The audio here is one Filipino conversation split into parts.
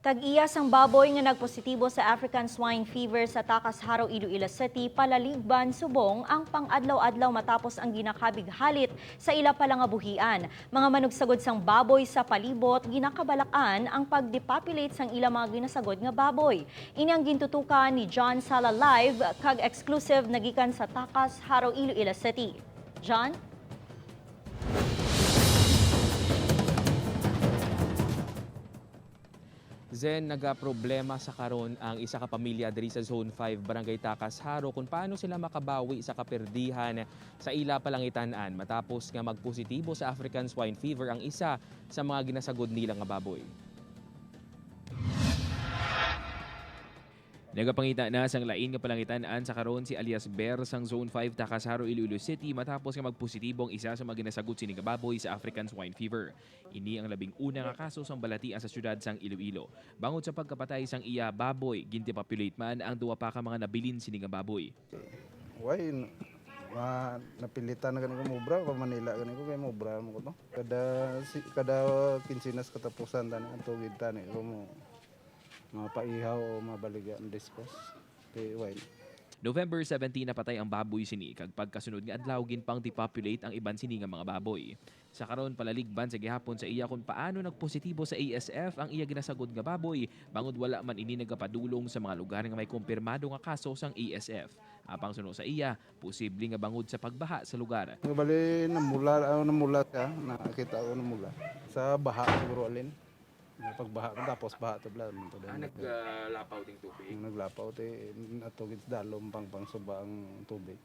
Tag-iya sang baboy nga nagpositibo sa African swine fever sa Takas Haro, Iloilo City, palaligban subong ang pang-adlaw-adlaw matapos ang ginakabig halit sa ila pala nga buhian. Mga manugsagod sang baboy sa palibot, ginakabalakan ang pag-depopulate sang ila mga ginasagod nga baboy. Ini ang gintutukan ni John Sala Live, kag exclusive nagikan sa Takas Haro, Iloilo City. John? Zen, nagaproblema sa karon ang isa ka pamilya diri sa Zone 5 Barangay Takas Haro kung paano sila makabawi sa kaperdihan sa ila palangitan-an matapos nga magpositibo sa African swine fever ang isa sa mga ginasagod nila nga baboy. Nagapangita na sang lain nga palangitan-an sa karon si alias Bear sang Zone 5 Takas Haro, Iloilo City matapos nga magpositibo ang isa sa mga ginasagot sini nga baboy sa African swine fever. Ini ang labing una nga kaso sang balatian sa syudad sang Iloilo. Bangod sa pagkapatay sang iya baboy, gintipopulate man ang duwa pa ka mga nabilin sini nga baboy. Why napilitan na ganito mubra pa Manila ganito kay mubra mo ko to. Kada kinsinas katapusan tani ang tugid tani ko mo mapaihaw o mabaligya ang dispose. Kay why November 17 napatay ang baboy sini kag pagkasunod nga adlaw ginpang depopulate ang iban sini nga mga baboy. Sa karon palaligban sa gihapon sa iya kung paano nagpositibo sa ASF ang iya ginasagod nga baboy bangod wala man ini nagapadulong sa mga lugar nga may kumpirmado nga kaso sang ASF. Apang suno sa iya, posible nga bangod sa pagbaha sa lugar. bali namula ka nakita ko namula sa baha siguro alin. Pagbaha ko tapos baha to bla mo to. Naglapaw ding tubig. Naglapaw te atugid sa dalom pang suba ang tubig.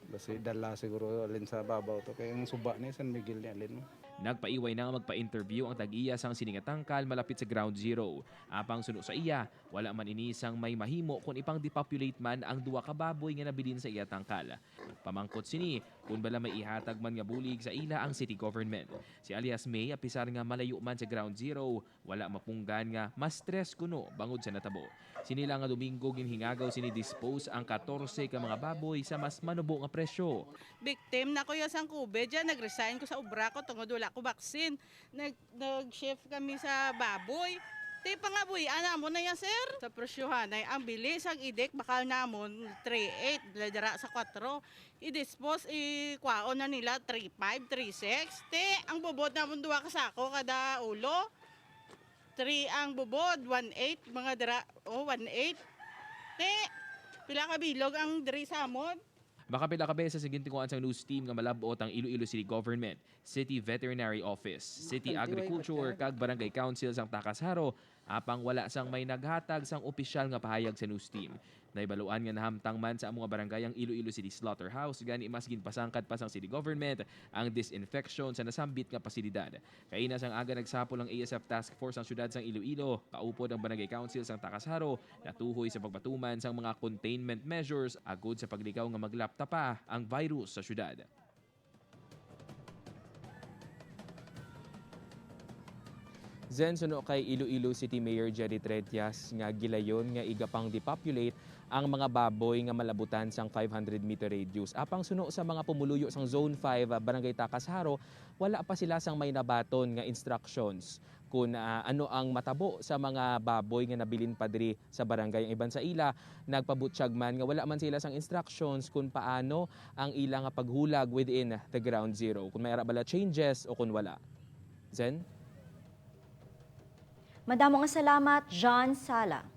Basi dala siguro alin sa babaw to kay ang suba ni San Miguel ni alin mo. Nagpaiway na nga magpa-interview ang tag-iya sang siningatangkal malapit sa ground zero. Apang suno sa iya, wala man inisang may mahimo kung ipang depopulate man ang duwa ka baboy nga nabilin sa iya tangkal. Pamangkot sini kung bala may ihatag man nga bulig sa ila ang city government. Si alias May apisar nga malayo man sa ground zero, wala mapunggan nga mas stress kuno bangod sa natabo. Sinila nga Domingo ginhingagaw sini dispose ang 14 ka mga baboy sa mas manubo nga presyo. Victim na ko yung sang COVID, dyan nag-resign ko sa obra ko tungod wala ko vaccine. Nag-shift kami sa baboy. Di pa nga buhi, mo na yan sir. Sa presyohan ay ang bilis ang idik bakal namon 3.8, ladara sa 4. I-dispose, ikwaon na nila 3.5, 3.6. Te, ang bubod namon 2 kasako kada ulo. 3 ang bubod, 1.8, mga dara, 1.8. Te, pila ka bilog ang diri sa amon. Makapila ka sa sigintinguan sang news team nga malabot ang Iloilo City Government, City Veterinary Office, City Agriculture kag Barangay Council sang Takas Haro, apang wala sang may naghatag sang opisyal nga pahayag sa news team. Naibaluan nga nahamtang man sa among barangay ang Iloilo City Slaughterhouse gani mas ginpasangkad pa sang City Government ang disinfection sa nasambit nga pasilidad. Kaina sang aga nagsapol ang ASF Task Force ang syudad sang Iloilo, kaupod ang Barangay Council sang Takas Haro, natuhoy sa pagbatuman sang mga containment measures agud sa paglikaw nga maglapta pa ang virus sa syudad. Zen, suno kay Iloilo City Mayor Jerry Tretias nga gilayon nga igapang depopulate ang mga baboy nga malabutan sang 500-meter radius. Apang suno sa mga pumuluyo sang Zone 5 Barangay Takas Haro, wala pa sila sang may nabaton nga instructions kung ano ang matabo sa mga baboy nga nabilin pa diri sa barangay. Ang iban sa ila, nagpabutsyag man nga wala man sila sang instructions kung paano ang ila nga paghulag within the ground zero. Kung may bala changes o kung wala. Zen? Madamo nga salamat, John Sala.